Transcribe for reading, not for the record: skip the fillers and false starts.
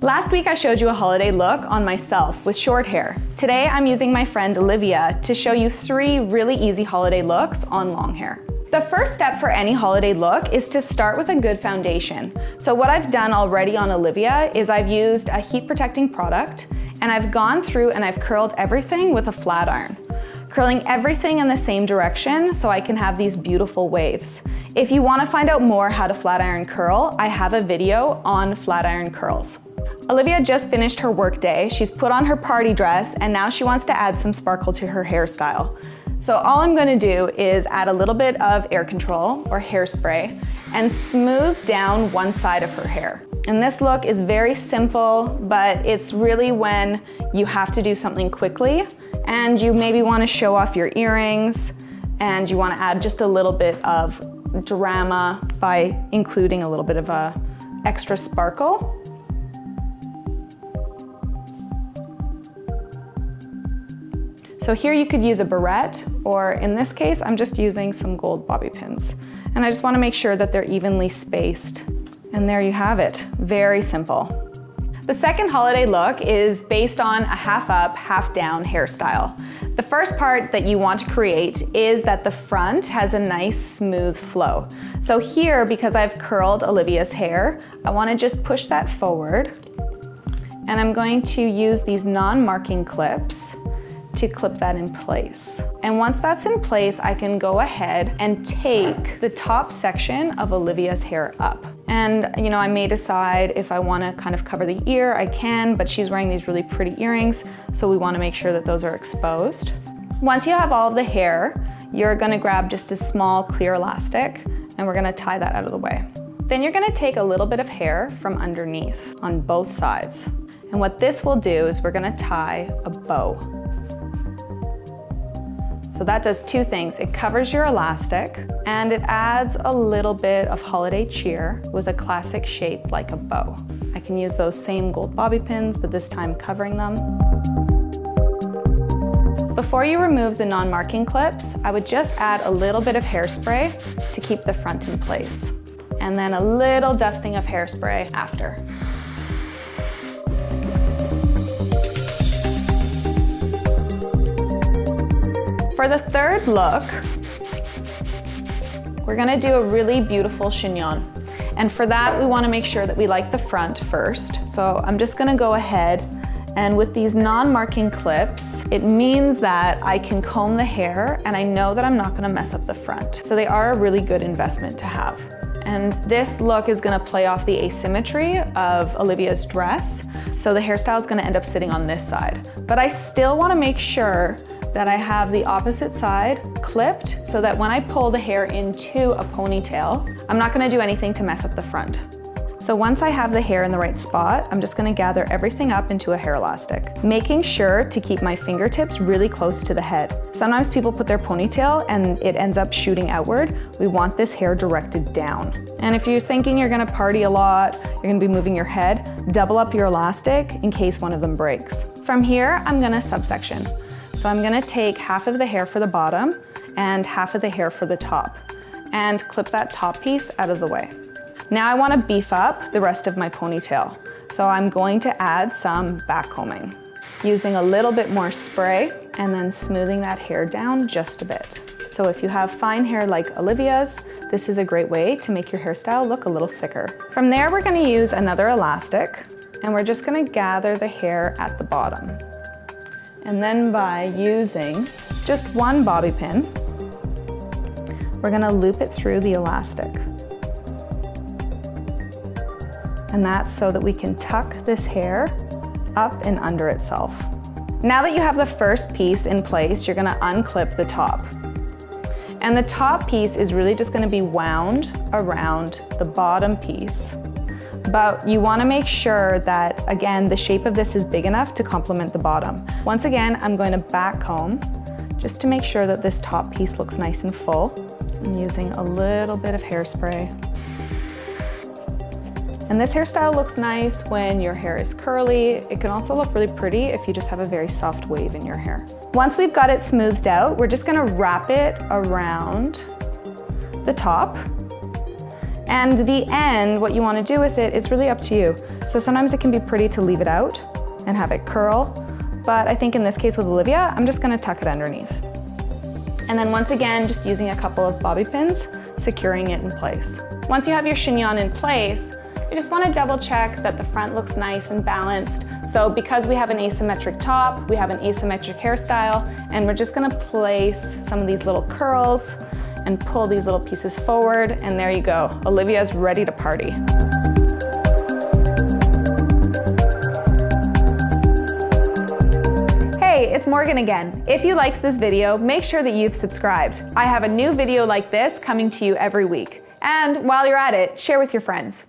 Last week I showed you a holiday look on myself with short hair. Today I'm using my friend Olivia to show you 3 really easy holiday looks on long hair. The first step for any holiday look is to start with a good foundation. So what I've done already on Olivia is I've used a heat protecting product and I've gone through and I've curled everything with a flat iron. Curling everything in the same direction so I can have these beautiful waves. If you want to find out more how to flat iron curl, I have a video on flat iron curls. Olivia just finished her work day. She's put on her party dress and now she wants to add some sparkle to her hairstyle. So all I'm going to do is add a little bit of air control or hairspray and smooth down one side of her hair. And this look is very simple, but it's really when you have to do something quickly and you maybe want to show off your earrings and you want to add just a little bit of drama by including a little bit of a extra sparkle. So here you could use a barrette, or in this case, I'm just using some gold bobby pins. And I just want to make sure that they're evenly spaced. And there you have it, very simple. The second holiday look is based on a half up, half down hairstyle. The first part that you want to create is that the front has a nice smooth flow. So here, because I've curled Olivia's hair, I want to just push that forward. And I'm going to use these non-marking clips to clip that in place. And once that's in place, I can go ahead and take the top section of Olivia's hair up. And I may decide if I want to kind of cover the ear, I can, but she's wearing these really pretty earrings, so we want to make sure that those are exposed. Once you have all of the hair, you're going to grab just a small clear elastic and we're going to tie that out of the way. Then you're going to take a little bit of hair from underneath on both sides. And what this will do is we're going to tie a bow. So that does 2 things. It covers your elastic and it adds a little bit of holiday cheer with a classic shape like a bow. I can use those same gold bobby pins, but this time covering them. Before you remove the non-marking clips, I would just add a little bit of hairspray to keep the front in place. And then a little dusting of hairspray after. For the third look, we're gonna do a really beautiful chignon. And for that, we wanna make sure that we like the front first. So I'm just gonna go ahead and with these non-marking clips, it means that I can comb the hair and I know that I'm not gonna mess up the front. So they are a really good investment to have. And this look is gonna play off the asymmetry of Olivia's dress. So the hairstyle is gonna end up sitting on this side. But I still wanna make sure that I have the opposite side clipped so that when I pull the hair into a ponytail, I'm not gonna do anything to mess up the front. So once I have the hair in the right spot, I'm just gonna gather everything up into a hair elastic, making sure to keep my fingertips really close to the head. Sometimes people put their ponytail and it ends up shooting outward. We want this hair directed down. And if you're thinking you're gonna party a lot, you're gonna be moving your head, double up your elastic in case one of them breaks. From here, I'm gonna subsection. So I'm gonna take half of the hair for the bottom and half of the hair for the top and clip that top piece out of the way. Now I wanna beef up the rest of my ponytail. So I'm going to add some back combing, using a little bit more spray and then smoothing that hair down just a bit. So if you have fine hair like Olivia's, this is a great way to make your hairstyle look a little thicker. From there, we're gonna use another elastic and we're just gonna gather the hair at the bottom. And then by using just one bobby pin, we're gonna loop it through the elastic. And that's so that we can tuck this hair up and under itself. Now that you have the first piece in place, you're gonna unclip the top. And the top piece is really just gonna be wound around the bottom piece. But you wanna make sure that, again, the shape of this is big enough to complement the bottom. Once again, I'm going to back comb just to make sure that this top piece looks nice and full. I'm using a little bit of hairspray. And this hairstyle looks nice when your hair is curly. It can also look really pretty if you just have a very soft wave in your hair. Once we've got it smoothed out, we're just gonna wrap it around the top. And the end, what you want to do with it is really up to you. So sometimes it can be pretty to leave it out and have it curl, but I think in this case with Olivia, I'm just going to tuck it underneath. And then once again, just using a couple of bobby pins, securing it in place. Once you have your chignon in place, you just want to double check that the front looks nice and balanced. So because we have an asymmetric top, we have an asymmetric hairstyle, and we're just going to place some of these little curls and pull these little pieces forward, and there you go. Olivia's ready to party. Hey, it's Morgan again. If you liked this video, make sure that you've subscribed. I have a new video like this coming to you every week. And while you're at it, share with your friends.